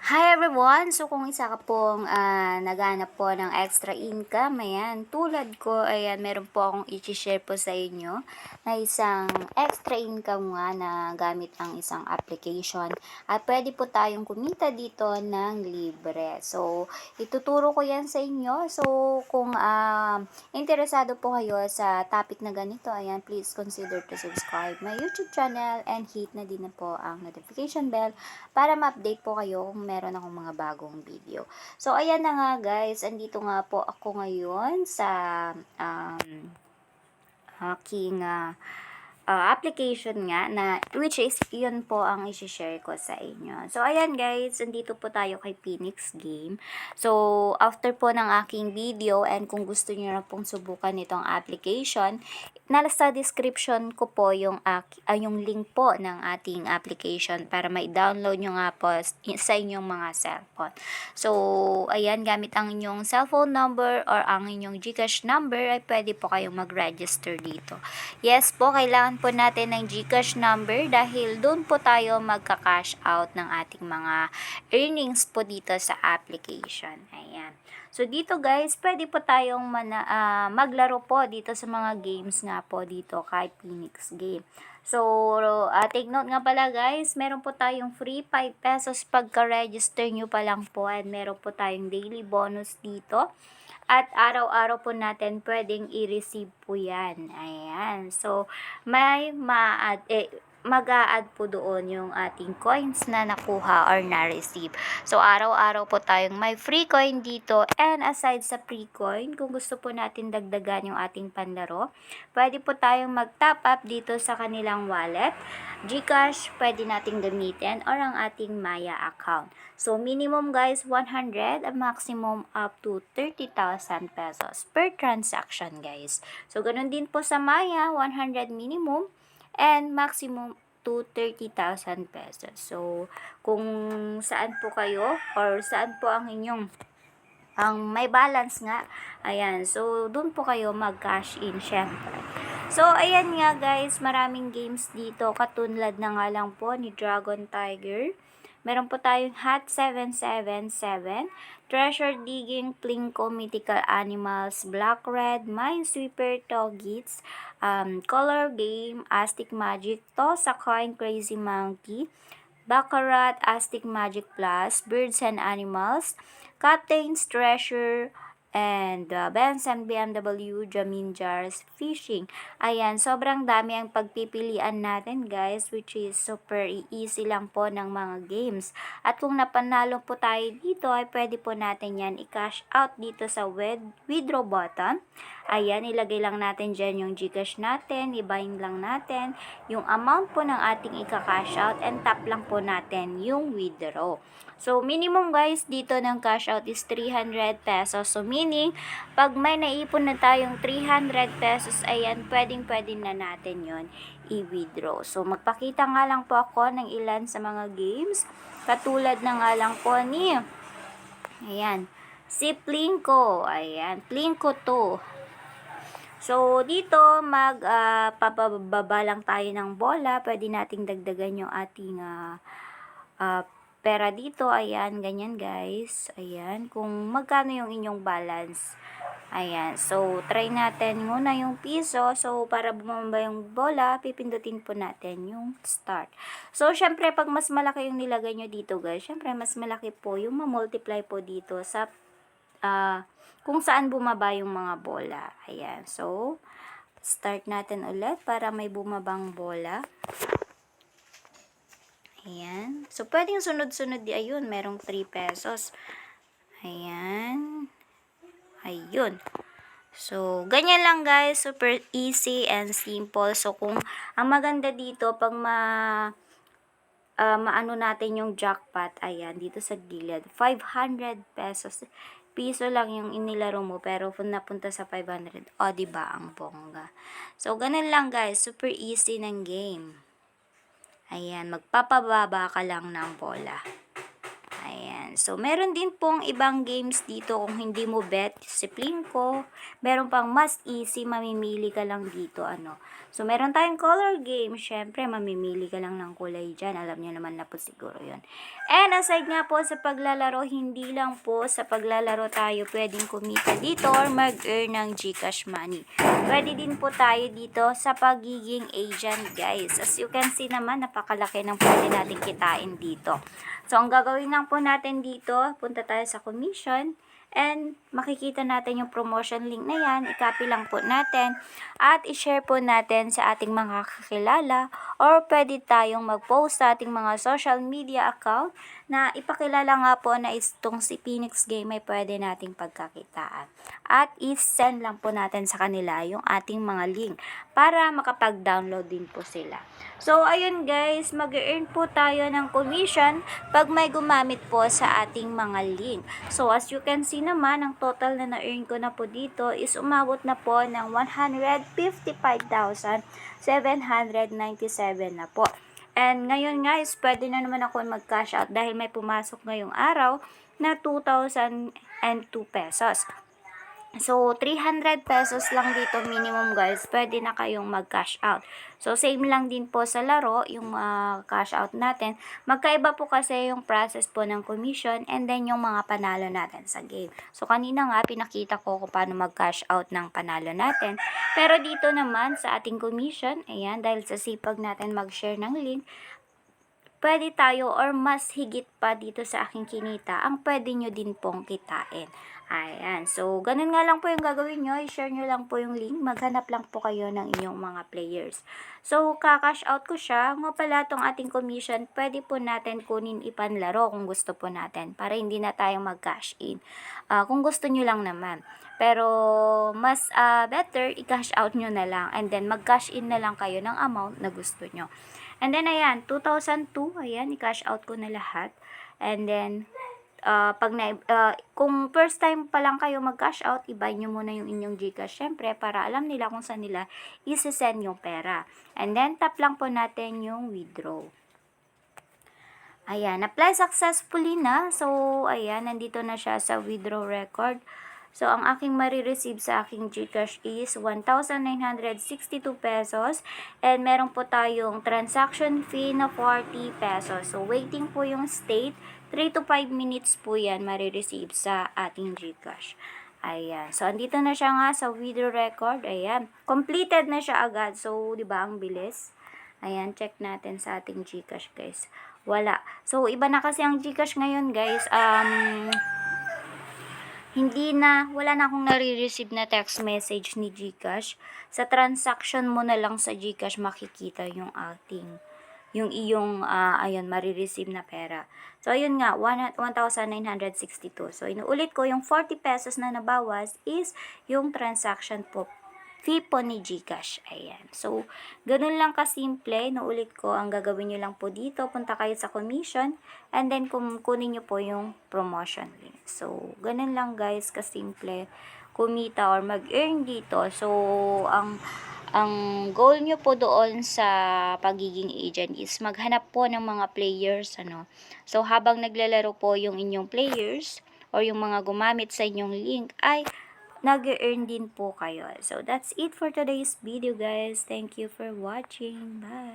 Hi everyone! So kung isa ka pong naghanap po ng extra income, ayan, tulad ko, ayan, meron po akong i-share po sa inyo na isang extra income nga na gamit ang isang application. At pwede po tayong kumita dito ng libre. So, ituturo ko yan sa inyo. So, kung interesado po kayo sa topic na ganito, ayan, please consider to subscribe my YouTube channel and hit na din na po ang notification bell para ma-update po kayo kung meron akong mga bagong video. So, ayan na nga guys, andito nga po ako ngayon sa aking application nga na which is yun po ang i-share ko sa inyo. So ayan guys, nandito po tayo kay Phoenix Game. So after po ng aking video and kung gusto niyo na pong subukan itong application, nasa description ko po yung yung link po ng ating application para ma-download nyo nga po sa inyong mga cellphone. So ayan, gamit ang inyong cellphone number or ang inyong GCash number ay pwede po kayong mag-register dito. Yes po, kailangan po natin ng GCash number dahil doon po tayo magka-cash out ng ating mga earnings po dito sa application. Ayan. So dito guys, pwede po tayong maglaro po dito sa mga games nga po dito kay Phoenix Game. So, take note nga pala guys, meron po tayong free 5 pesos pagka-register nyo pa lang po and meron po tayong daily bonus dito. At araw-araw po natin pwedeng i-receive po yan. Ayan. So, may mag-a-add po doon yung ating coins na nakuha or na-receive. So, araw-araw po tayong may free coin dito. And aside sa free coin, kung gusto po natin dagdagan yung ating panlaro, pwede po tayong mag-top up dito sa kanilang wallet. GCash, pwede nating gamitin or ang ating Maya account. So, minimum guys, 100 and maximum up to 30,000 pesos per transaction guys. So, ganun din po sa Maya, 100 minimum and maximum to 30,000 pesos. So, kung saan po kayo or saan po ang inyong may balance nga, ayan, so doon po kayo mag-cash in syempre. So, ayan nga guys, maraming games dito, katulad na nga lang po ni Dragon Tiger. Meron po tayong Hot 777, Treasure Digging, Plinko, Mythical Animals, Black Red, Minesweeper, Togits, Color Game, Aztec Magic, Toss a Coin, Crazy Monkey, Baccarat, Aztec Magic Plus, Birds and Animals, Captain's Treasure, and Benson BMW, Jamin Jars, Fishing. Ayan, sobrang dami ang pagpipilian natin guys, which is super easy lang po ng mga games. At kung napanalo po tayo dito, ay pwede po natin yan i-cash out dito sa withdraw button. Ayan, ilagay lang natin dyan yung GCash natin, i-bind lang natin yung amount po ng ating i-cash out and tap lang po natin yung withdraw. So, minimum guys dito ng cash out is 300 pesos. So, meaning, pag may naipon na tayong 300 pesos, ayan, pwedeng-pwede na natin yon i-withdraw. So, magpakita nga lang po ako ng ilan sa mga games. Katulad na nga lang po ni, ayan, si Plinko. Ayan, Plinko 2. So, dito, papababa lang tayo ng bola. Pwede nating dagdagan yung ating pera dito. Ayan, ganyan guys. Ayan, kung magkano yung inyong balance. Ayan, so, try natin muna yung piso. So, para bumaba yung bola, pipindutin po natin yung start. So, syempre, pag mas malaki yung nilagay nyo dito guys, syempre, mas malaki po yung ma-multiply po dito sa kung saan bumaba yung mga bola. Ayan. So, start natin ulit para may bumabang bola. Ayan. So, pwedeng sunod-sunod ayun. Merong 3 pesos. Ayan. Ayun. So, ganyan lang guys. Super easy and simple. So, kung ang maganda dito, pag maano natin yung jackpot, ayan, dito sa gilid, 500 piso lang yung inilaro mo, pero napunta sa 500. O, diba, ang bongga. So, ganun lang guys, super easy ng game. Ayan, magpapababa ka lang ng bola. Ayan. So, meron din pong ibang games dito kung hindi mo bet, discipline ko. Meron pang mas easy, mamimili ka lang dito, ano. So, meron tayong color game. Syempre, mamimili ka lang ng kulay dyan. Alam niyo naman na po siguro yun. And aside nga po sa paglalaro, hindi lang po sa paglalaro tayo pwedeng kumita dito or mag-earn ng GCash money. Pwede din po tayo dito sa pagiging agent, guys. As you can see naman, napakalaki ng pwede natin kitain dito. So, ang gagawin lang po natin dito, punta tayo sa commission, and makikita natin yung promotion link na yan, i-copy lang po natin, at i-share po natin sa ating mga kakilala, or pwede tayong mag-post sa ating mga social media account, na ipakilala nga po na itong si Phoenix Game ay pwede nating pagkakitaan. At i-send lang po natin sa kanila yung ating mga link, para makapag-download din po sila. So, ayun guys, mag-earn po tayo ng commission pag may gumamit po sa ating mga link. So, as you can see naman, ang total na na-earn ko na po dito is umabot na po ng 155,797 na po. And ngayon guys, pwede na naman ako mag-cash out dahil may pumasok ngayong araw na 2,002 pesos. So, 300 pesos lang dito minimum guys, pwede na kayong mag-cash out. So, same lang din po sa laro, yung cash out natin. Magkaiba po kasi yung process po ng commission and then yung mga panalo natin sa game. So, kanina nga, pinakita ko kung paano mag-cash out ng panalo natin. Pero dito naman sa ating commission, ayan, dahil sa sipag natin mag-share ng link, pwede tayo or mas higit pa dito sa aking kinita, ang pwede nyo din pong kitain. Ayan. So, ganun nga lang po yung gagawin nyo. I-share nyo lang po yung link. Maghanap lang po kayo ng inyong mga players. So, kakash out ko siya. Nga pala itong ating commission, pwede po natin kunin ipanlaro kung gusto po natin. Para hindi na tayong mag-cash in. Kung gusto nyo lang naman. Pero, mas better, i-cash out nyo na lang. And then, mag-cash in na lang kayo ng amount na gusto nyo. And then, ayan, 2002, ayan, i-cash out ko na lahat. And then, kung first time pa lang kayo mag-cash out, i-buy nyo muna yung inyong GCash, syempre, para alam nila kung saan nila isi-send yung pera. And then, tap lang po natin yung withdraw. Ayan, apply successfully na. So, ayan, nandito na siya sa withdraw record. So, ang aking marireceive sa aking GCash is 1,962 pesos. And meron po tayong transaction fee na 40 pesos. So, waiting po yung state. 3 to 5 minutes po yan marireceive sa ating GCash. Ayan. So, andito na siya nga sa withdraw record. Ayan. Completed na siya agad. So, di ba ang bilis? Ayan, check natin sa ating GCash, guys. Wala. So, iba na kasi ang GCash ngayon, guys. Wala na akong nare-receive na text message ni GCash. Sa transaction mo na lang sa GCash makikita yung iyong ayun, marireceive na pera. So, ayun nga, 1,962. So, inuulit ko, yung 40 pesos na nabawas is yung transaction fee po ni GCash. Ayan. So, ganun lang kasimple. Inuulit ko, ang gagawin nyo lang po dito, punta kayo sa commission, and then kunin nyo po yung promotion link. So, ganun lang guys, kasimple kumita or mag-earn dito. So, ang goal nyo po doon sa pagiging agent is maghanap po ng mga players, ano. So, habang naglalaro po yung inyong players or yung mga gumamit sa inyong link ay nag-earn din po kayo. So, that's it for today's video, guys. Thank you for watching. Bye!